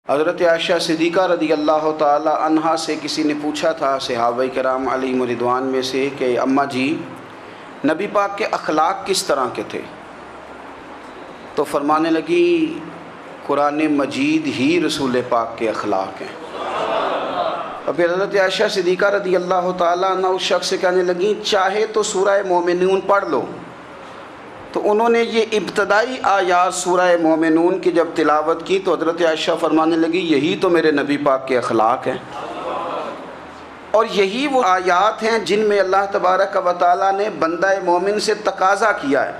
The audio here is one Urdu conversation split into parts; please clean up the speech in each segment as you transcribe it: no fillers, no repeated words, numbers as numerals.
حضرت عائشہ صدیقہ رضی اللہ تعالی عنہا سے کسی نے پوچھا تھا صحابہ کرام علیہم رضوان میں سے کہ اماں جی نبی پاک کے اخلاق کس طرح کے تھے؟ تو فرمانے لگی قرآن مجید ہی رسول پاک کے اخلاق ہیں۔ اور پھر حضرت عائشہ صدیقہ رضی اللہ تعالی عنہ اس شخص سے کہنے لگیں چاہے تو سورہ مومنون پڑھ لو۔ تو انہوں نے یہ ابتدائی آیات سورہ مومنون کی جب تلاوت کی تو حضرت عائشہ فرمانے لگی یہی تو میرے نبی پاک کے اخلاق ہیں، اور یہی وہ آیات ہیں جن میں اللہ تبارک و تعالیٰ نے بندہ مومن سے تقاضا کیا ہے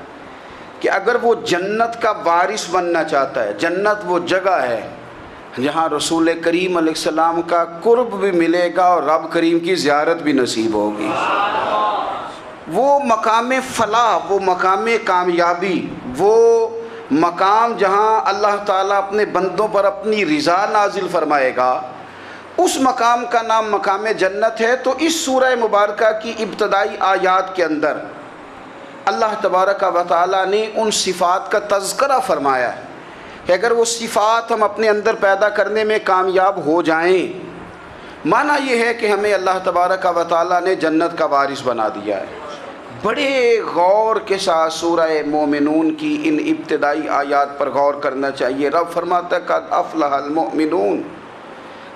کہ اگر وہ جنت کا وارث بننا چاہتا ہے، جنت وہ جگہ ہے جہاں رسول کریم علیہ السلام کا قرب بھی ملے گا اور رب کریم کی زیارت بھی نصیب ہوگی، وہ مقام فلاح، وہ مقام کامیابی، وہ مقام جہاں اللہ تعالیٰ اپنے بندوں پر اپنی رضا نازل فرمائے گا، اس مقام کا نام مقام جنت ہے۔ تو اس سورہ مبارکہ کی ابتدائی آیات کے اندر اللہ تبارک و تعالیٰ نے ان صفات کا تذکرہ فرمایا ہے کہ اگر وہ صفات ہم اپنے اندر پیدا کرنے میں کامیاب ہو جائیں، معنی یہ ہے کہ ہمیں اللہ تبارک و تعالیٰ نے جنت کا وارث بنا دیا ہے۔ بڑے غور کے ساتھ سورہ مومنون کی ان ابتدائی آیات پر غور کرنا چاہیے۔ رب فرماتا ہے قد افلح المؤمنون،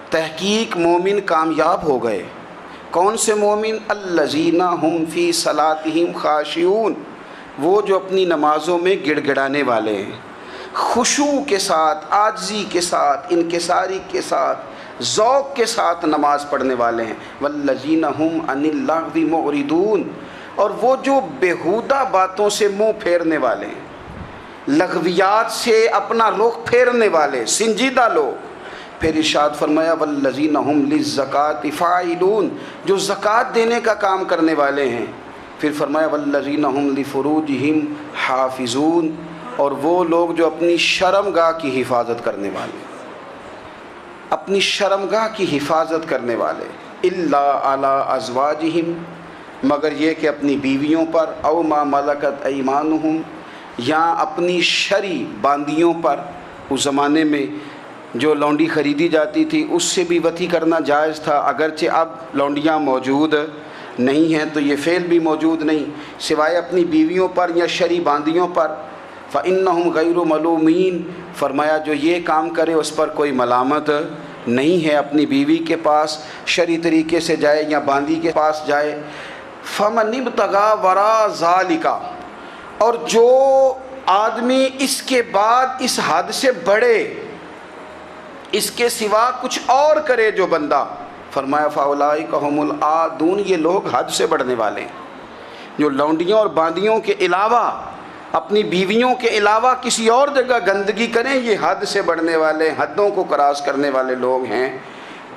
تحقیق مومن کامیاب ہو گئے۔ کون سے مومن؟ الذین هم فی صلاتہم خاشعون، وہ جو اپنی نمازوں میں گڑ گڑانے والے ہیں، خشوع کے ساتھ، عاجزی کے ساتھ، انکساری کے ساتھ، ذوق کے ساتھ نماز پڑھنے والے ہیں۔ والذین هم عن اللغو معرضون، اور وہ جو بیہودہ باتوں سے منہ پھیرنے والے ہیں، لغویات سے اپنا رخ پھیرنے والے سنجیدہ لوگ۔ پھر ارشاد فرمایا والذین هم للزکاۃ فاعلون، جو زکوٰۃ دینے کا کام کرنے والے ہیں۔ پھر فرمایا والذین هم لفروجہم حافظون، اور وہ لوگ جو اپنی شرمگاہ کی حفاظت کرنے والے، اپنی شرمگاہ کی حفاظت کرنے والے۔ الا علی ازواجہم، مگر یہ کہ اپنی بیویوں پر، او ما ملکت ایمانہم، یا اپنی شرعی باندیوں پر۔ اس زمانے میں جو لونڈی خریدی جاتی تھی اس سے بھی وطی کرنا جائز تھا، اگرچہ اب لونڈیاں موجود نہیں ہیں تو یہ فعل بھی موجود نہیں، سوائے اپنی بیویوں پر یا شرعی باندیوں پر۔ فإنہم غیر ملومین، فرمایا جو یہ کام کرے اس پر کوئی ملامت نہیں ہے، اپنی بیوی کے پاس شرعی طریقے سے جائے یا باندی کے پاس جائے۔ فمن ابتغى وراء ذلك، اور جو آدمی اس کے بعد اس حد سے بڑھے، اس کے سوا کچھ اور کرے جو بندہ، فرمایا فاولئک هم العادون، یہ لوگ حد سے بڑھنے والے ہیں، جو لونڈیوں اور باندیوں کے علاوہ، اپنی بیویوں کے علاوہ کسی اور جگہ گندگی کریں، یہ حد سے بڑھنے والے، حدوں کو کراس کرنے والے لوگ ہیں۔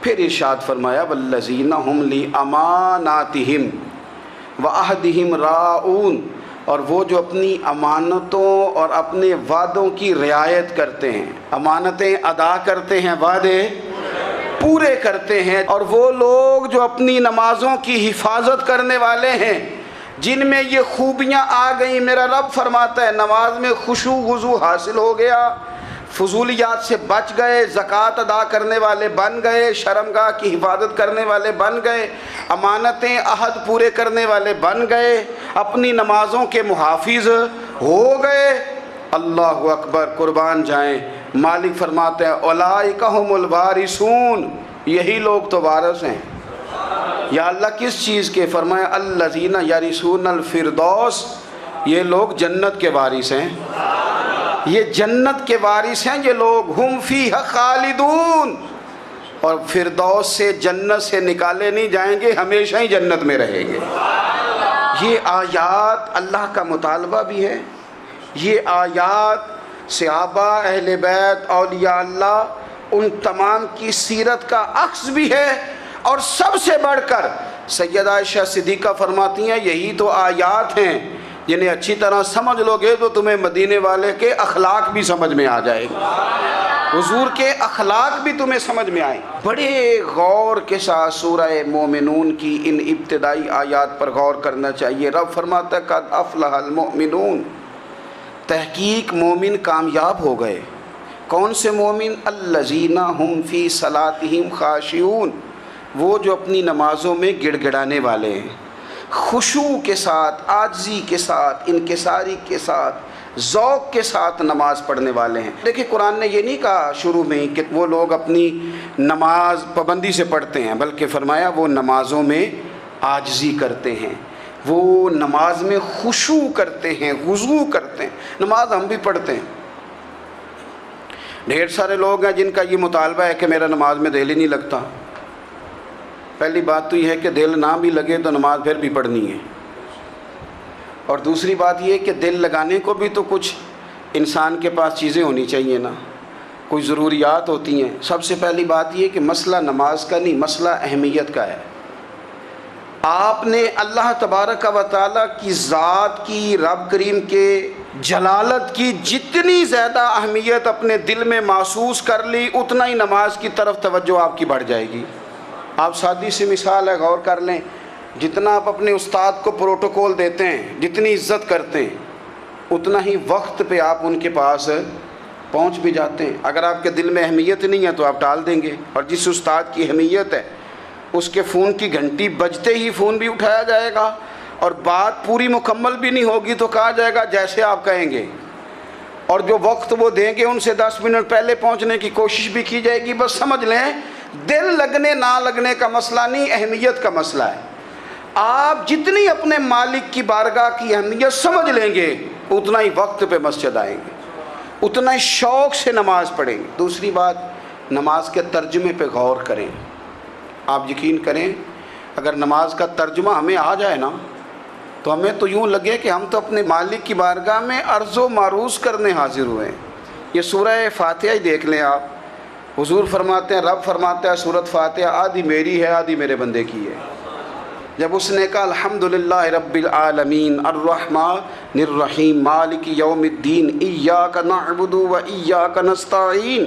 پھر ارشاد فرمایا والذین هم لاماناتہم وعہدہم راعون، اور وہ جو اپنی امانتوں اور اپنے وعدوں کی رعایت کرتے ہیں، امانتیں ادا کرتے ہیں، وعدے پورے کرتے ہیں۔ اور وہ لوگ جو اپنی نمازوں کی حفاظت کرنے والے ہیں، جن میں یہ خوبیاں آ گئیں، میرا رب فرماتا ہے نماز میں خشوع وضو حاصل ہو گیا، فضولیات سے بچ گئے، زکوٰۃ ادا کرنے والے بن گئے، شرمگاہ کی حفاظت کرنے والے بن گئے، امانتیں عہد پورے کرنے والے بن گئے، اپنی نمازوں کے محافظ ہو گئے۔ اللہ اکبر، قربان جائیں۔ مالک فرماتے ہیں اولئک هم الوارثون، یہی لوگ تو وارث ہیں۔ یا اللہ کس چیز کے؟ فرمایا الذین یرثون الفردوس، یہ لوگ جنت کے وارث ہیں، یہ جنت کے وارث ہیں یہ لوگ۔ ہم فیہا خالدون، اور فردوس سے، جنت سے نکالے نہیں جائیں گے، ہمیشہ ہی جنت میں رہیں گے۔ یہ آیات اللہ کا مطالبہ بھی ہے، یہ آیات صحابہ، اہل بیت، اولیاء اللہ، ان تمام کی سیرت کا عکس بھی ہے۔ اور سب سے بڑھ کر سیدہ عائشہ صدیقہ فرماتی ہیں یہی تو آیات ہیں جنہیں اچھی طرح سمجھ لو گے تو تمہیں مدینے والے کے اخلاق بھی سمجھ میں آ جائے گا، حضور کے اخلاق بھی تمہیں سمجھ میں آئیں۔ بڑے غور کے ساتھ سورہ مومنون کی ان ابتدائی آیات پر غور کرنا چاہیے۔ رب فرماتا ہے قد افلح المؤمنون، تحقیق مومن کامیاب ہو گئے۔ کون سے مومن؟ الذین هم فی صلاتہم خاشعون، وہ جو اپنی نمازوں میں گڑ گڑانے والے ہیں، خشوع کے ساتھ، عاجزی کے ساتھ، انکساری کے ساتھ، ذوق کے ساتھ نماز پڑھنے والے ہیں۔ دیکھیں قرآن نے یہ نہیں کہا شروع میں کہ وہ لوگ اپنی نماز پابندی سے پڑھتے ہیں، بلکہ فرمایا وہ نمازوں میں عاجزی کرتے ہیں، وہ نماز میں خشوع کرتے ہیں، خضوع کرتے ہیں۔ نماز ہم بھی پڑھتے ہیں، ڈھیر سارے لوگ ہیں جن کا یہ مطالبہ ہے کہ میرا نماز میں دل ہی نہیں لگتا۔ پہلی بات تو یہ ہے کہ دل نہ بھی لگے تو نماز پھر بھی پڑھنی ہے، اور دوسری بات یہ کہ دل لگانے کو بھی تو کچھ انسان کے پاس چیزیں ہونی چاہیے نا، کوئی ضروریات ہوتی ہیں۔ سب سے پہلی بات یہ کہ مسئلہ نماز کا نہیں، مسئلہ اہمیت کا ہے۔ آپ نے اللہ تبارک و تعالیٰ کی ذات کی، رب کریم کے جلالت کی جتنی زیادہ اہمیت اپنے دل میں محسوس کر لی، اتنا ہی نماز کی طرف توجہ آپ کی بڑھ جائے گی۔ آپ سادی سی مثال ہے، غور کر لیں، جتنا آپ اپنے استاد کو پروٹوکول دیتے ہیں، جتنی عزت کرتے ہیں، اتنا ہی وقت پہ آپ ان کے پاس پہنچ بھی جاتے ہیں۔ اگر آپ کے دل میں اہمیت نہیں ہے تو آپ ٹال دیں گے، اور جس استاد کی اہمیت ہے اس کے فون کی گھنٹی بجتے ہی فون بھی اٹھایا جائے گا، اور بات پوری مکمل بھی نہیں ہوگی تو کہا جائے گا جیسے آپ کہیں گے، اور جو وقت وہ دیں گے ان سے 10 منٹ پہلے پہنچنے کی کوشش بھی کی جائے گی۔ بس سمجھ لیں دل لگنے نہ لگنے کا مسئلہ نہیں، اہمیت کا مسئلہ ہے۔ آپ جتنی اپنے مالک کی بارگاہ کی اہمیت سمجھ لیں گے، اتنا ہی وقت پہ مسجد آئیں گے، اتنا ہی شوق سے نماز پڑھیں گے۔ دوسری بات، نماز کے ترجمے پہ غور کریں۔ آپ یقین کریں اگر نماز کا ترجمہ ہمیں آ جائے نا تو ہمیں تو یوں لگے کہ ہم تو اپنے مالک کی بارگاہ میں عرض و معروض کرنے حاضر ہوئے ہیں۔ یہ سورہ فاتحہ ہی دیکھ لیں آپ، حضور فرماتے ہیں، رب فرماتا ہے سورۃ فاتحہ آدھی میری ہے آدھی میرے بندے کی ہے۔ جب اس نے کہا الحمدللہ رب العالمین الرحمن الرحیم مالک یوم الدین ایاک نعبد و ایاک نستعین،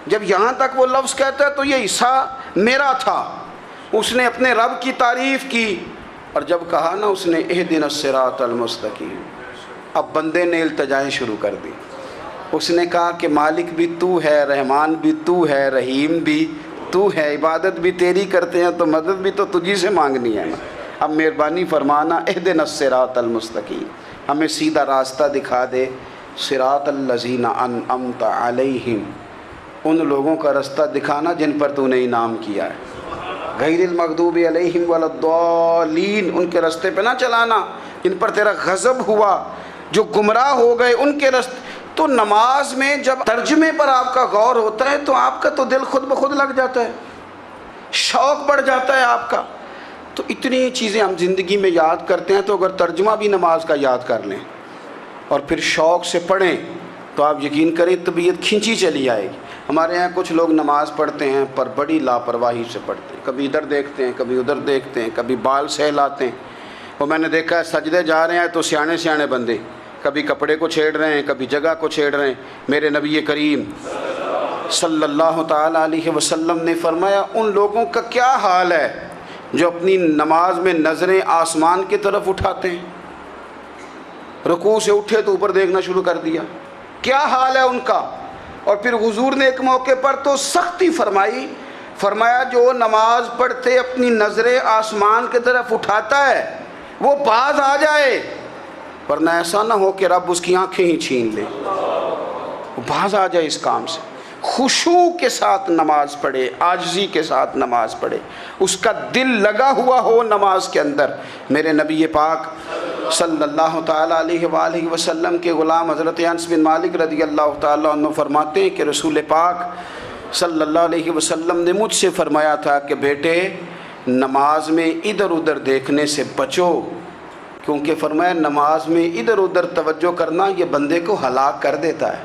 جب یہاں تک وہ لفظ کہتا ہے تو یہ حصہ میرا تھا۔ اس نے اپنے رب کی تعریف کی، اور جب کہا نا اس نے اہدنا الصراط المستقیم، اب بندے نے التجائیں شروع کر دی۔ اس نے کہا کہ مالک بھی تو ہے، رحمان بھی تو ہے، رحیم بھی تو ہے، عبادت بھی تیری کرتے ہیں تو مدد بھی تو تجھی سے مانگنی ہے نا، اب مہربانی فرمانا اہدنا الصراط المستقیم، ہمیں سیدھا راستہ دکھا دے، صراط الذین انعمت علیہم، ان لوگوں کا راستہ دکھانا جن پر تو نے انعام کیا ہے، غیر المغضوب علیہم ولا الضالین، ان کے راستے پہ نہ چلانا جن پر تیرا غضب ہوا، جو گمراہ ہو گئے ان کے راستے۔ تو نماز میں جب ترجمے پر آپ کا غور ہوتا ہے تو آپ کا تو دل خود بخود لگ جاتا ہے، شوق بڑھ جاتا ہے آپ کا۔ تو اتنی چیزیں ہم زندگی میں یاد کرتے ہیں، تو اگر ترجمہ بھی نماز کا یاد کر لیں اور پھر شوق سے پڑھیں تو آپ یقین کریں طبیعت کھنچی چلی آئے گی۔ ہمارے یہاں کچھ لوگ نماز پڑھتے ہیں پر بڑی لاپرواہی سے پڑھتے ہیں، کبھی ادھر دیکھتے ہیں کبھی ادھر دیکھتے ہیں، کبھی بال سہلاتے ہیں۔ وہ میں نے دیکھا ہے سجدے جا رہے ہیں تو سیانے سیانے بندے کبھی کپڑے کو چھیڑ رہے ہیں، کبھی جگہ کو چھیڑ رہے ہیں۔ میرے نبی کریم صلی اللہ تعالیٰ علیہ وسلم نے فرمایا ان لوگوں کا کیا حال ہے جو اپنی نماز میں نظریں آسمان کی طرف اٹھاتے ہیں، رکوع سے اٹھے تو اوپر دیکھنا شروع کر دیا، کیا حال ہے ان کا۔ اور پھر حضور نے ایک موقع پر تو سختی فرمائی، فرمایا جو نماز پڑھتے اپنی نظریں آسمان کی طرف اٹھاتا ہے وہ باز آ جائے، ورنہ ایسا نہ ہو کہ رب اس کی آنکھیں ہی چھین لے، وہ باز آ جائے اس کام سے۔ خشوع کے ساتھ نماز پڑھے، عاجزی کے ساتھ نماز پڑھے، اس کا دل لگا ہوا ہو نماز کے اندر۔ میرے نبی پاک صلی اللہ تعالیٰ علیہ وآلہ وسلم کے غلام حضرت انس بن مالک رضی اللہ تعالیٰ عنہ فرماتے ہیں کہ رسول پاک صلی اللہ علیہ وسلم نے مجھ سے فرمایا تھا کہ بیٹے نماز میں ادھر ادھر دیکھنے سے بچو، کیونکہ فرمایا نماز میں ادھر ادھر توجہ کرنا یہ بندے کو ہلاک کر دیتا ہے،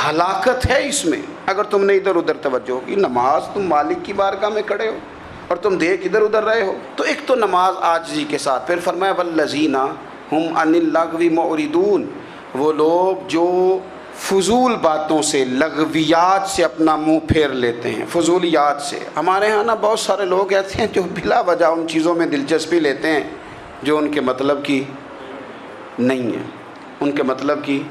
ہلاکت ہے اس میں اگر تم نے ادھر ادھر توجہ کی۔ نماز تم مالک کی بارگاہ میں کھڑے ہو اور تم دیکھ ادھر ادھر رہے ہو۔ تو ایک تو نماز عاجزی کے ساتھ، پھر فرمایا والذین ہم عن اللغو معرضون، وہ لوگ جو فضول باتوں سے، لغویات سے اپنا منہ پھیر لیتے ہیں، فضولیات سے۔ ہمارے ہاں نا بہت سارے لوگ ایسے ہیں جو بلا وجہ ان چیزوں میں دلچسپی لیتے ہیں جو ان کے مطلب کی نہیں ہے، ان کے مطلب کی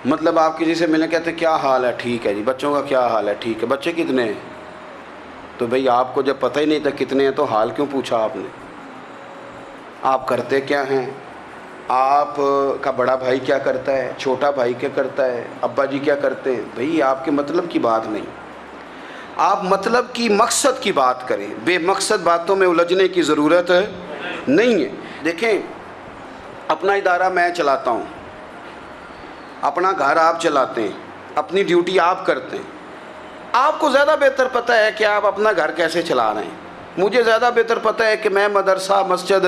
مطلب آپ کسی سے ملیں کہتے کیا حال ہے؟ ٹھیک ہے جی۔ بچوں کا کیا حال ہے؟ ٹھیک ہے۔ بچے کتنے ہیں؟ تو بھئی آپ کو جب پتہ ہی نہیں تھا کتنے ہیں تو حال کیوں پوچھا آپ نے؟ آپ کرتے کیا ہیں؟ آپ کا بڑا بھائی کیا کرتا ہے؟ چھوٹا بھائی کیا کرتا ہے؟ ابا جی کیا کرتے ہیں؟ بھئی آپ کے مطلب کی بات نہیں، آپ مطلب کی مقصد کی بات کریں، بے مقصد باتوں میں الجھنے کی ضرورت نہیں ہے۔ دیکھیں، اپنا ادارہ میں چلاتا ہوں، اپنا گھر آپ چلاتے ہیں، اپنی ڈیوٹی آپ کرتے ہیں، آپ کو زیادہ بہتر پتہ ہے کہ آپ اپنا گھر کیسے چلا رہے ہیں، مجھے زیادہ بہتر پتہ ہے کہ میں مدرسہ مسجد،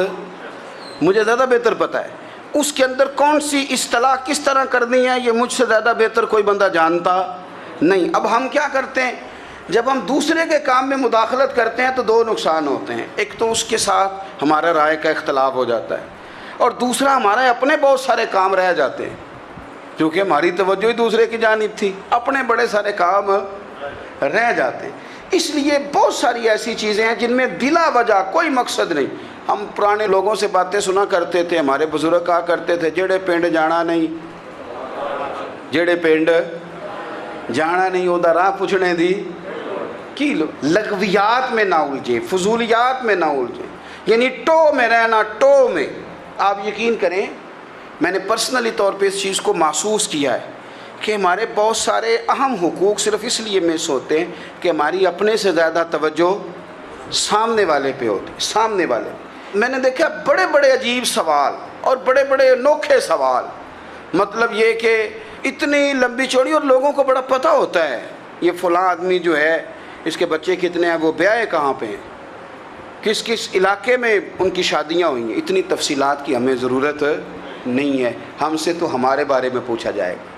مجھے زیادہ بہتر پتہ ہے اس کے اندر کون سی اصطلاح کس طرح کرنی ہے، یہ مجھ سے زیادہ بہتر کوئی بندہ جانتا نہیں۔ اب ہم کیا کرتے ہیں، جب ہم دوسرے کے کام میں مداخلت کرتے ہیں تو دو نقصان ہوتے ہیں، ایک تو اس کے ساتھ ہمارا رائے کا اختلاف ہو جاتا ہے، اور دوسرا ہمارے اپنے بہت سارے کام رہ جاتے ہیں، کیونکہ ہماری توجہ ہی دوسرے کی جانب تھی، اپنے بڑے سارے کام رہ جاتے ہیں۔ اس لیے بہت ساری ایسی چیزیں ہیں جن میں بلا وجہ کوئی مقصد نہیں۔ ہم پرانے لوگوں سے باتیں سنا کرتے تھے، ہمارے بزرگ کہا کرتے تھے جڑے پنڈ جانا نہیں، جڑے پنڈ جانا نہیں اودہ راہ پوچھنے دی کی لو۔ لغویات میں نہ الجھے، فضولیات میں نہ الجھے، یعنی ٹو میں رہنا، ٹو میں۔ آپ یقین کریں، میں نے پرسنلی طور پہ اس چیز کو محسوس کیا ہے کہ ہمارے بہت سارے اہم حقوق صرف اس لیے مس ہوتے ہیں کہ ہماری اپنے سے زیادہ توجہ سامنے والے پہ ہوتی، سامنے والے۔ میں نے دیکھا بڑے بڑے عجیب سوال اور بڑے بڑے انوکھے سوال، مطلب یہ کہ اتنی لمبی چوڑی، اور لوگوں کو بڑا پتہ ہوتا ہے یہ فلاں آدمی جو ہے اس کے بچے کتنے ہیں، وہ بیاہ کہاں پہ ہیں، کس کس علاقے میں ان کی شادیاں ہوئی ہیں۔ اتنی تفصیلات کی ہمیں ضرورت نہیں ہے، ہم سے تو ہمارے بارے میں پوچھا جائے گا،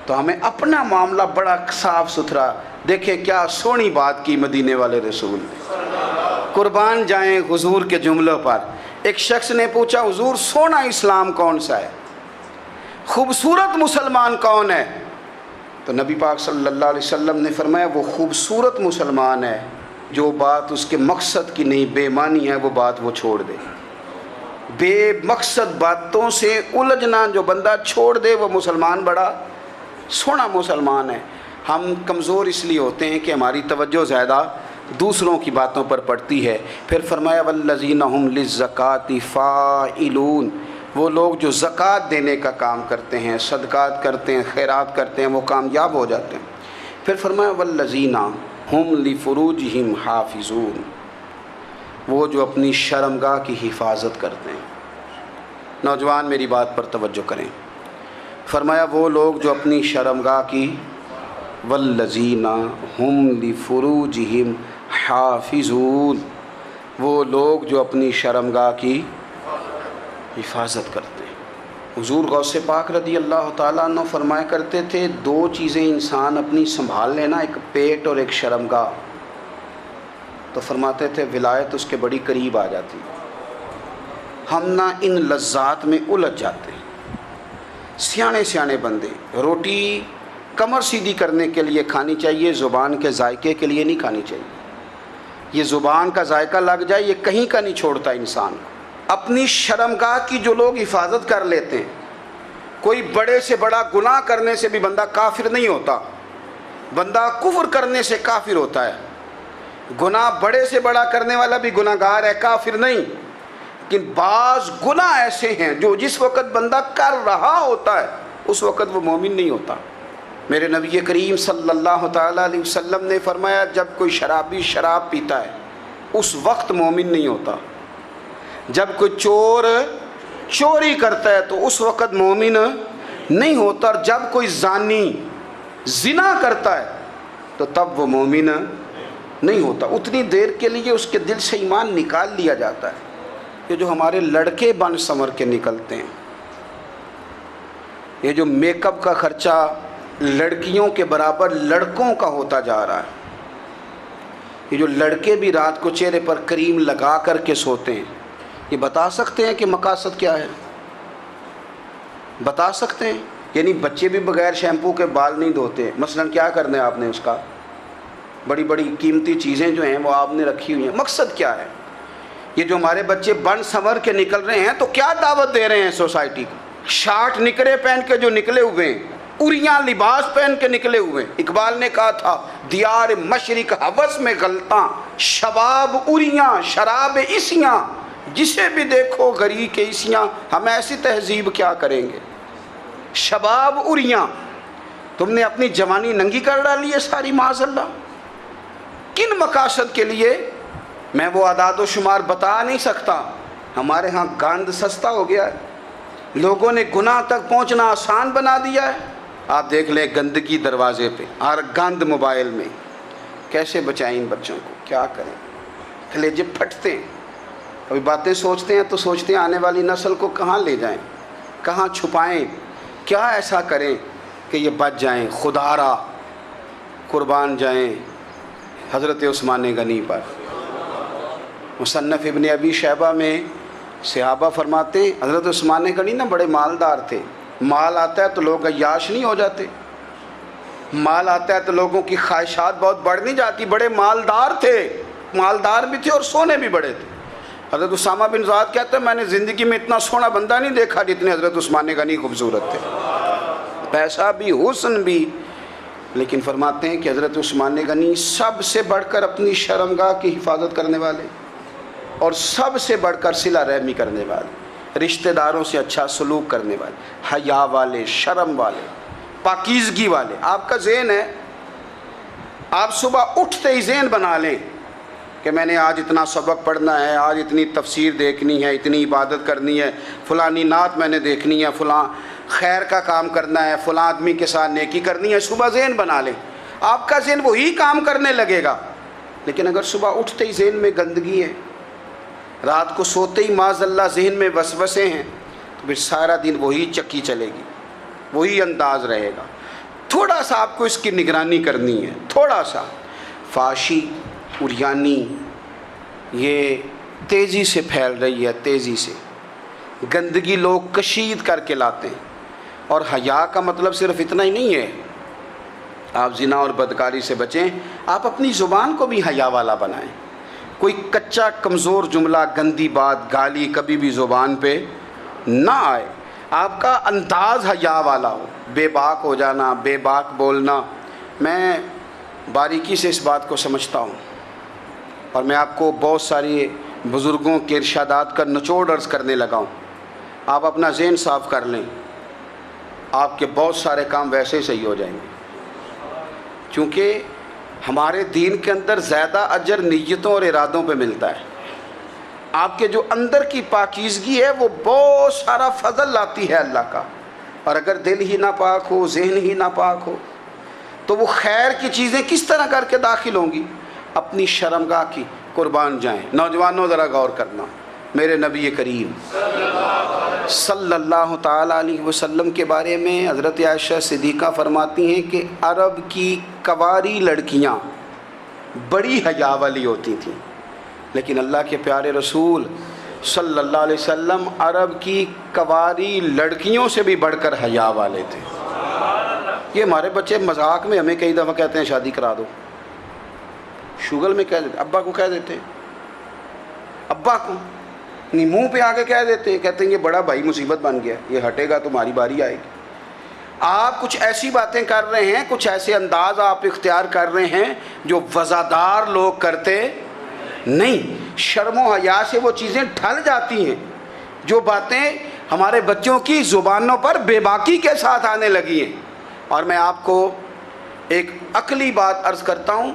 تو ہمیں اپنا معاملہ بڑا صاف ستھرا۔ دیکھیں کیا سونی بات کی مدینے والے رسول نے، قربان جائیں حضور کے جملوں پر۔ ایک شخص نے پوچھا حضور سونا اسلام کون سا ہے، خوبصورت مسلمان کون ہے؟ تو نبی پاک صلی اللہ علیہ وسلم نے فرمایا وہ خوبصورت مسلمان ہے جو بات اس کے مقصد کی نہیں، بے معنی ہے وہ بات وہ چھوڑ دے۔ بے مقصد باتوں سے الجھنا جو بندہ چھوڑ دے وہ مسلمان بڑا سونا مسلمان ہے۔ ہم کمزور اس لیے ہوتے ہیں کہ ہماری توجہ زیادہ دوسروں کی باتوں پر پڑتی ہے۔ پھر فرمایا والذین هم للزکاۃ فاعلون، وہ لوگ جو زکوٰۃ دینے کا کام کرتے ہیں، صدقات کرتے ہیں، خیرات کرتے ہیں، وہ کامیاب ہو جاتے ہیں۔ پھر فرمایا والذین هم لفروجہم حافظون، وہ جو اپنی شرمگاہ کی حفاظت کرتے ہیں۔ نوجوان میری بات پر توجہ کریں، فرمایا وہ لوگ جو اپنی شرمگاہ کی، والذین هم لفروجہم حافظون، وہ لوگ جو اپنی شرمگاہ کی حفاظت کرتے ہیں۔ حضور غوث پاک رضی اللہ تعالیٰ عنہ فرمایا کرتے تھے دو چیزیں انسان اپنی سنبھال لینا، ایک پیٹ اور ایک شرمگاہ، تو فرماتے تھے ولایت اس کے بڑی قریب آ جاتی۔ ہم نہ ان لذات میں الجھ جاتے ہیں۔ سیانے سیانے بندے روٹی کمر سیدھی کرنے کے لیے کھانی چاہیے، زبان کے ذائقے کے لیے نہیں کھانی چاہیے۔ یہ زبان کا ذائقہ لگ جائے یہ کہیں کا نہیں چھوڑتا انسان کو۔ اپنی شرمگاہ کی جو لوگ حفاظت کر لیتے ہیں، کوئی بڑے سے بڑا گناہ کرنے سے بھی بندہ کافر نہیں ہوتا، بندہ کفر کرنے سے کافر ہوتا ہے۔ گناہ بڑے سے بڑا کرنے والا بھی گناہ گار ہے، کافر نہیں۔ لیکن بعض گناہ ایسے ہیں جو جس وقت بندہ کر رہا ہوتا ہے اس وقت وہ مومن نہیں ہوتا۔ میرے نبی کریم صلی اللہ تعالیٰ علیہ وسلم نے فرمایا جب کوئی شرابی شراب پیتا ہے اس وقت مومن نہیں ہوتا، جب کوئی چور چوری کرتا ہے تو اس وقت مومن نہیں ہوتا، اور جب کوئی زانی زنا کرتا ہے تو تب وہ مومن نہیں ہوتا۔ اتنی دیر کے لیے اس کے دل سے ایمان نکال لیا جاتا ہے۔ یہ جو ہمارے لڑکے بن سنور کے نکلتے ہیں، یہ جو میک اپ کا خرچہ لڑکیوں کے برابر لڑکوں کا ہوتا جا رہا ہے، یہ جو لڑکے بھی رات کو چہرے پر کریم لگا کر کے سوتے ہیں، یہ بتا سکتے ہیں کہ مقاصد کیا ہے؟ بتا سکتے ہیں؟ یعنی بچے بھی بغیر شیمپو کے بال نہیں دھوتے، مثلا کیا کرنا ہے آپ نے اس کا؟ بڑی بڑی قیمتی چیزیں جو ہیں وہ آپ نے رکھی ہوئی ہیں، مقصد کیا ہے؟ یہ جو ہمارے بچے بن سنور کے نکل رہے ہیں تو کیا دعوت دے رہے ہیں سوسائٹی کو؟ شارٹ نکرے پہن کے جو نکلے ہوئے ہیں اریاں لباس پہن کے نکلے ہوئے. اقبال نے کہا تھا دیار مشرق ہوس میں غلطاں، شباب اریاں شراب اسیاں، جسے بھی دیکھو غری کے اسیاں. ہم ایسی تہذیب کیا کریں گے؟ شباب اریاں، تم نے اپنی جوانی ننگی کر ڈالی ہے ساری معاذ اللہ. کن مقاصد کے لیے میں وہ اعداد و شمار بتا نہیں سکتا. ہمارے ہاں گاند سستا ہو گیا ہے، لوگوں نے گناہ تک پہنچنا آسان بنا دیا ہے. آپ دیکھ لیں گندگی دروازے پہ اور گند موبائل میں. کیسے بچائیں ان بچوں کو؟ کیا کریں؟ کلیجے پھٹتے ہیں. کبھی باتیں سوچتے ہیں تو سوچتے ہیں آنے والی نسل کو کہاں لے جائیں، کہاں چھپائیں، کیا ایسا کریں کہ یہ بچ جائیں. خدا را قربان جائیں حضرت عثمان غنی پر. مصنف ابن ابی شیبہ میں صحابہ فرماتے ہیں حضرت عثمان غنی نا بڑے مالدار تھے. مال آتا ہے تو لوگ عیاش نہیں ہو جاتے، مال آتا ہے تو لوگوں کی خواہشات بہت بڑھ نہیں جاتی. بڑے مالدار تھے، مالدار بھی تھے اور سونے بھی بڑے تھے. حضرت اسامہ بن زید کہتے ہیں میں نے زندگی میں اتنا سونا بندہ نہیں دیکھا جتنے حضرت عثمان غنی خوبصورت تھے. پیسہ بھی حسن بھی، لیکن فرماتے ہیں کہ حضرت عثمان غنی سب سے بڑھ کر اپنی شرمگاہ کی حفاظت کرنے والے اور سب سے بڑھ کر صلہ رحمی کرنے والے، رشتہ داروں سے اچھا سلوک کرنے والے، حیا والے، شرم والے، پاکیزگی والے. آپ کا ذہن ہے، آپ صبح اٹھتے ہی ذہن بنا لیں کہ میں نے آج اتنا سبق پڑھنا ہے، آج اتنی تفسیر دیکھنی ہے، اتنی عبادت کرنی ہے، فلانی نعت میں نے دیکھنی ہے، فلاں خیر کا کام کرنا ہے، فلاں آدمی کے ساتھ نیکی کرنی ہے. صبح ذہن بنا لیں، آپ کا ذہن وہی کام کرنے لگے گا. لیکن اگر صبح اٹھتے ہی ذہن میں گندگی ہے، رات کو سوتے ہی معاذ اللہ ذہن میں وسوسے ہیں، تو پھر سارا دن وہی چکی چلے گی، وہی انداز رہے گا. تھوڑا سا آپ کو اس کی نگرانی کرنی ہے. تھوڑا سا فحاشی اریانی یہ تیزی سے پھیل رہی ہے، تیزی سے گندگی لوگ کشید کر کے لاتے ہیں. اور حیا کا مطلب صرف اتنا ہی نہیں ہے آپ زنا اور بدکاری سے بچیں، آپ اپنی زبان کو بھی حیا والا بنائیں. کوئی کچا کمزور جملہ، گندی بات، گالی کبھی بھی زبان پہ نہ آئے. آپ کا انداز حیا والا ہو. بے باک ہو جانا، بے باک بولنا، میں باریکی سے اس بات کو سمجھتا ہوں اور میں آپ کو بہت ساری بزرگوں کے ارشادات کا نچوڑ عرض کرنے لگا ہوں. آپ اپنا ذہن صاف کر لیں، آپ کے بہت سارے کام ویسے ہی صحیح ہو جائیں گے. چونکہ ہمارے دین کے اندر زیادہ اجر نیتوں اور ارادوں پہ ملتا ہے. آپ کے جو اندر کی پاکیزگی ہے وہ بہت سارا فضل لاتی ہے اللہ کا. اور اگر دل ہی ناپاک ہو، ذہن ہی ناپاک ہو، تو وہ خیر کی چیزیں کس طرح کر کے داخل ہوں گی؟ اپنی شرمگاہ کی قربان جائیں. نوجوانوں ذرا غور کرنا، میرے نبی کریم صلی اللہ تعالیٰ علیہ وسلم کے بارے میں حضرت عائشہ صدیقہ فرماتی ہیں کہ عرب کی کنواری لڑکیاں بڑی حیا والی ہوتی تھیں، لیکن اللہ کے پیارے رسول صلی اللہ علیہ وسلم عرب کی کنواری لڑکیوں سے بھی بڑھ کر حیا والے تھے. یہ ہمارے بچے مذاق میں ہمیں کئی دفعہ کہتے ہیں شادی کرا دو، شوگل میں کہہ دیتے، ابا کو کہہ دیتے ہیں، ابا کو نہیں منہ پہ آگے کہہ دیتے ہیں، کہتے ہیں یہ بڑا بھائی مصیبت بن گیا، یہ ہٹے گا تمہاری باری آئے گی. آپ کچھ ایسی باتیں کر رہے ہیں، کچھ ایسے انداز آپ اختیار کر رہے ہیں جو وزادار لوگ کرتے نہیں. شرم و حیا سے وہ چیزیں ڈھل جاتی ہیں جو باتیں ہمارے بچوں کی زبانوں پر بے باکی کے ساتھ آنے لگی ہیں. اور میں آپ کو ایک عقلی بات عرض کرتا ہوں،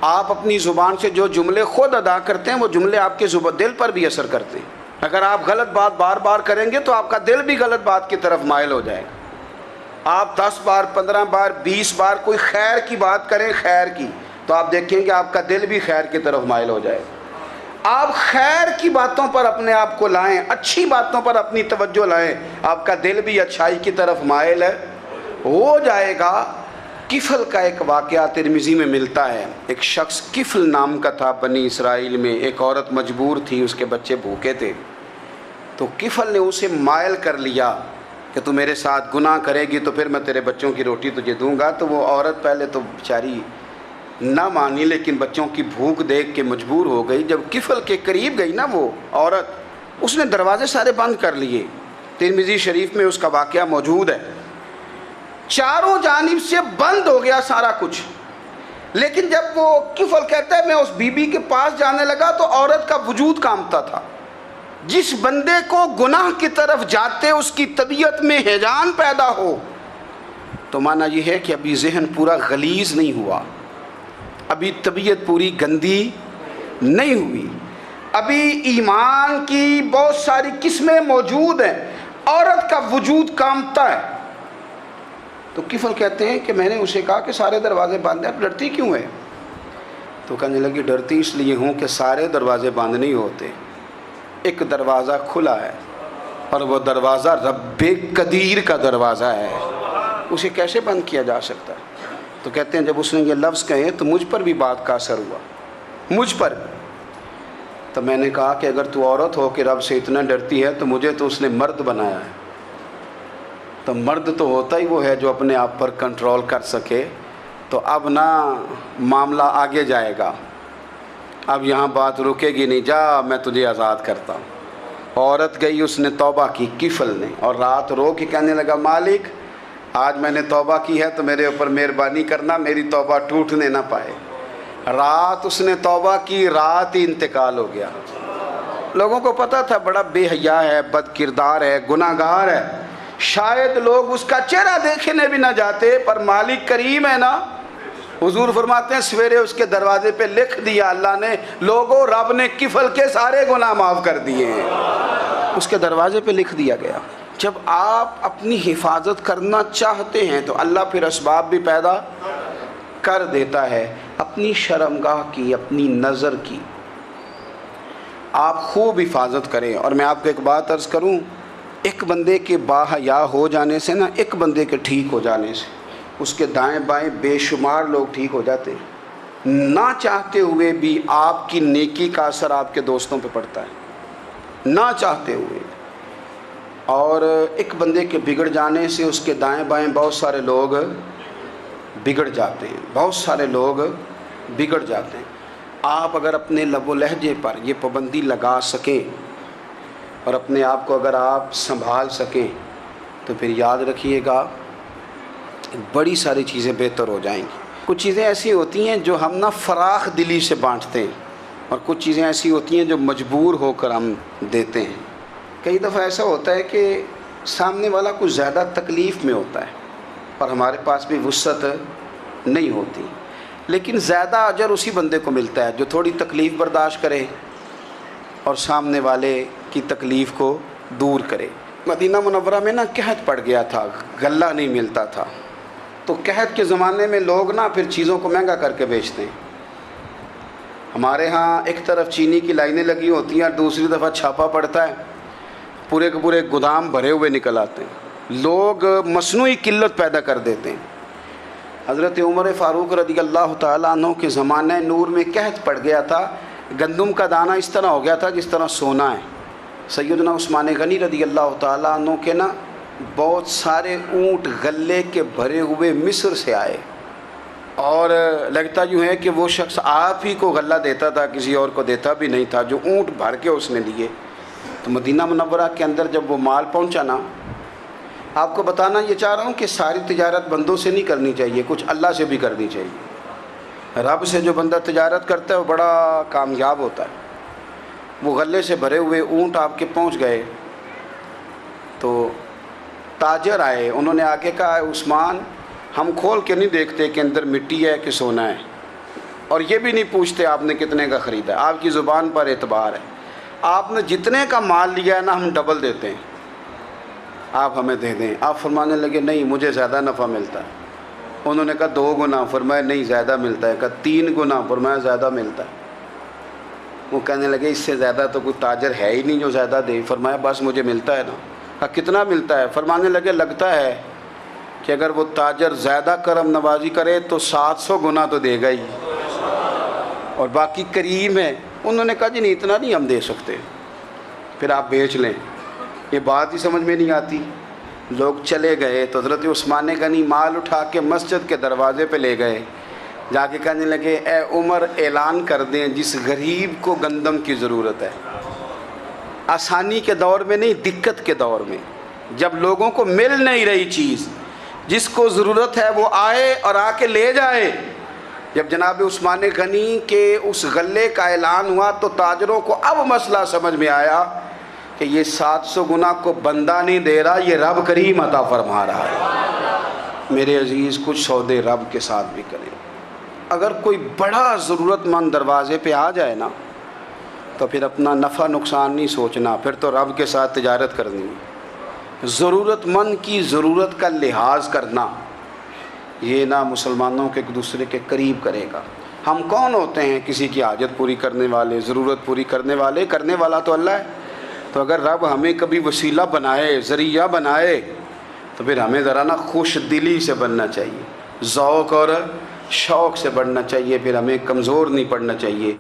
آپ اپنی زبان سے جو جملے خود ادا کرتے ہیں وہ جملے آپ کے دل پر بھی اثر کرتے ہیں. اگر آپ غلط بات بار بار کریں گے تو آپ کا دل بھی غلط بات کی طرف مائل ہو جائے گا. آپ 10 بار 15 بار 20 بار کوئی خیر کی بات کریں، خیر کی، تو آپ دیکھیں گے آپ کا دل بھی خیر کی طرف مائل ہو جائے گا. آپ خیر کی باتوں پر اپنے آپ کو لائیں، اچھی باتوں پر اپنی توجہ لائیں، آپ کا دل بھی اچھائی کی طرف مائل ہو جائے گا. کفل کا ایک واقعہ ترمذی میں ملتا ہے. ایک شخص کفل نام کا تھا بنی اسرائیل میں. ایک عورت مجبور تھی، اس کے بچے بھوکے تھے، تو کفل نے اسے مائل کر لیا کہ تو میرے ساتھ گناہ کرے گی تو پھر میں تیرے بچوں کی روٹی تجھے دوں گا. تو وہ عورت پہلے تو بیچاری نہ مانی، لیکن بچوں کی بھوک دیکھ کے مجبور ہو گئی. جب کفل کے قریب گئی نا وہ عورت، اس نے دروازے سارے بند کر لیے. ترمذی شریف میں اس کا واقعہ موجود ہے. چاروں جانب سے بند ہو گیا سارا کچھ. لیکن جب وہ کفل کہتا ہے میں اس بی بی کے پاس جانے لگا تو عورت کا وجود کانپتا تھا. جس بندے کو گناہ کی طرف جاتے اس کی طبیعت میں ہیجان پیدا ہو تو معنی یہ ہے کہ ابھی ذہن پورا غلیظ نہیں ہوا, ابھی طبیعت پوری گندی نہیں ہوئی, ابھی ایمان کی بہت ساری قسمیں موجود ہیں, عورت کا وجود کانپتا ہے. تو کفل کہتے ہیں کہ میں نے اسے کہا کہ سارے دروازے بند ہیں, آپ ڈرتی کیوں ہے؟ تو کہنے لگی ڈرتی اس لیے ہوں کہ سارے دروازے بند نہیں ہوتے, ایک دروازہ کھلا ہے اور وہ دروازہ رب قدیر کا دروازہ ہے, اسے کیسے بند کیا جا سکتا ہے؟ تو کہتے ہیں جب اس نے یہ لفظ کہے تو مجھ پر بھی بات کا اثر ہوا, مجھ پر. تو میں نے کہا کہ اگر تو عورت ہو کہ رب سے اتنا ڈرتی ہے تو مجھے تو اس نے مرد بنایا ہے, تو مرد تو ہوتا ہی وہ ہے جو اپنے آپ پر کنٹرول کر سکے. تو اب نہ معاملہ آگے جائے گا, اب یہاں بات رکے گی نہیں, جا میں تجھے آزاد کرتا ہوں. عورت گئی, اس نے توبہ کی کفل نے, اور رات رو کے کہنے لگا مالک آج میں نے توبہ کی ہے تو میرے اوپر مہربانی کرنا, میری توبہ ٹوٹنے نہ پائے. رات اس نے توبہ کی, رات ہی انتقال ہو گیا. لوگوں کو پتہ تھا بڑا بے حیا ہے, بد کردار ہے, گناہ گار ہے, شاید لوگ اس کا چہرہ دیکھنے بھی نہ جاتے, پر مالک کریم ہے نا. حضور فرماتے ہیں سویرے اس کے دروازے پہ لکھ دیا اللہ نے, لوگوں رب نے کفل کے سارے گناہ معاف کر دیے ہیں, اس کے دروازے پہ لکھ دیا گیا. جب آپ اپنی حفاظت کرنا چاہتے ہیں تو اللہ پھر اسباب بھی پیدا کر دیتا ہے. اپنی شرمگاہ کی, اپنی نظر کی آپ خوب حفاظت کریں. اور میں آپ کو ایک بات عرض کروں, ایک بندے کے باحیا ہو جانے سے نا, ایک بندے کے ٹھیک ہو جانے سے اس کے دائیں بائیں بے شمار لوگ ٹھیک ہو جاتے ہیں. نہ چاہتے ہوئے بھی آپ کی نیکی کا اثر آپ کے دوستوں پہ پڑتا ہے, نہ چاہتے ہوئے. اور ایک بندے کے بگڑ جانے سے اس کے دائیں بائیں بہت سارے لوگ بگڑ جاتے ہیں, بہت سارے لوگ بگڑ جاتے ہیں. آپ اگر اپنے لب و لہجے پر یہ پابندی لگا سکیں اور اپنے آپ کو اگر آپ سنبھال سکیں تو پھر یاد رکھیے گا بڑی ساری چیزیں بہتر ہو جائیں گی. کچھ چیزیں ایسی ہوتی ہیں جو ہم نہ فراخ دلی سے بانٹتے ہیں, اور کچھ چیزیں ایسی ہوتی ہیں جو مجبور ہو کر ہم دیتے ہیں. کئی دفعہ ایسا ہوتا ہے کہ سامنے والا کچھ زیادہ تکلیف میں ہوتا ہے اور ہمارے پاس بھی وسعت نہیں ہوتی, لیکن زیادہ اجر اسی بندے کو ملتا ہے جو تھوڑی تکلیف برداشت کرے اور سامنے والے کی تکلیف کو دور کرے. مدینہ منورہ میں نا قحط پڑ گیا تھا, غلہ نہیں ملتا تھا, تو قحط کے زمانے میں لوگ نا پھر چیزوں کو مہنگا کر کے بیچتے ہیں. ہمارے ہاں ایک طرف چینی کی لائنیں لگی ہوتی ہیں اور دوسری دفعہ چھاپا پڑتا ہے, پورے کے پورے گودام بھرے ہوئے نکل آتے ہیں. لوگ مصنوعی قلت پیدا کر دیتے ہیں. حضرت عمر فاروق رضی اللہ تعالیٰ عنہ کے زمانہ نور میں قحط پڑ گیا تھا, گندم کا دانہ اس طرح ہو گیا تھا جس طرح سونا ہے. سیدنا عثمان غنی رضی اللہ تعالیٰ عنہ کے نا بہت سارے اونٹ غلے کے بھرے ہوئے مصر سے آئے, اور لگتا یوں ہے کہ وہ شخص آپ ہی کو غلہ دیتا تھا, کسی اور کو دیتا بھی نہیں تھا, جو اونٹ بھر کے اس نے دیے. تو مدینہ منورہ کے اندر جب وہ مال پہنچا نا, آپ کو بتانا یہ چاہ رہا ہوں کہ ساری تجارت بندوں سے نہیں کرنی چاہیے, کچھ اللہ سے بھی کرنی چاہیے. رب سے جو بندہ تجارت کرتا ہے وہ بڑا کامیاب ہوتا ہے. وہ غلے سے بھرے ہوئے اونٹ آپ کے پہنچ گئے تو تاجر آئے, انہوں نے آگے کہا عثمان ہم کھول کے نہیں دیکھتے کہ اندر مٹی ہے کہ سونا ہے, اور یہ بھی نہیں پوچھتے آپ نے کتنے کا خریدا, آپ کی زبان پر اعتبار ہے, آپ نے جتنے کا مال لیا ہے نا ہم ڈبل دیتے ہیں, آپ ہمیں دے دیں. آپ فرمانے لگے نہیں مجھے زیادہ نفع ملتا ہے. انہوں نے کہا 2 گنا, فرمایا نہیں زیادہ ملتا ہے. کہا 3 گنا, فرمایا زیادہ ملتا ہے. وہ کہنے لگے اس سے زیادہ تو کوئی تاجر ہے ہی نہیں جو زیادہ دے. فرمایا بس مجھے ملتا ہے نا. کہا کتنا ملتا ہے؟ فرمانے لگے لگتا ہے کہ اگر وہ تاجر زیادہ کرم نوازی کرے تو 700 گنا تو دے گا ہی, اور باقی کریم ہے. انہوں نے کہا جی نہیں اتنا نہیں ہم دے سکتے, پھر آپ بیچ لیں. یہ بات ہی سمجھ میں نہیں آتی. لوگ چلے گئے تو حضرت عثمان غنی مال اٹھا کے مسجد کے دروازے پہ لے گئے, جا کے کہنے لگے اے عمر اعلان کر دیں جس غریب کو گندم کی ضرورت ہے, آسانی کے دور میں نہیں دقت کے دور میں, جب لوگوں کو مل نہیں رہی چیز, جس کو ضرورت ہے وہ آئے اور آ کے لے جائے۔ جب جناب عثمان غنی کے اس غلے کا اعلان ہوا تو تاجروں کو اب مسئلہ سمجھ میں آیا کہ یہ 700 گنا کو بندہ نہیں دے رہا، یہ رب کریم عطا فرما رہا ہے۔ میرے عزیز، کچھ سودے رب کے ساتھ بھی کریں۔ اگر کوئی بڑا ضرورت مند دروازے پہ آ جائے نا تو پھر اپنا نفع نقصان نہیں سوچنا، پھر تو رب کے ساتھ تجارت کرنی ہے۔ ضرورت مند کی ضرورت کا لحاظ کرنا یہ نہ مسلمانوں کے ایک دوسرے کے قریب کرے گا۔ ہم کون ہوتے ہیں کسی کی حاجت پوری کرنے والے، ضرورت پوری کرنے والے؟ کرنے والا تو اللہ ہے۔ تو اگر رب ہمیں کبھی وسیلہ بنائے، ذریعہ بنائے، تو پھر ہمیں ذرا نا خوش دلی سے بننا چاہیے، ذوق اور شوق سے بڑھنا چاہیے، پھر ہمیں کمزور نہیں پڑنا چاہیے۔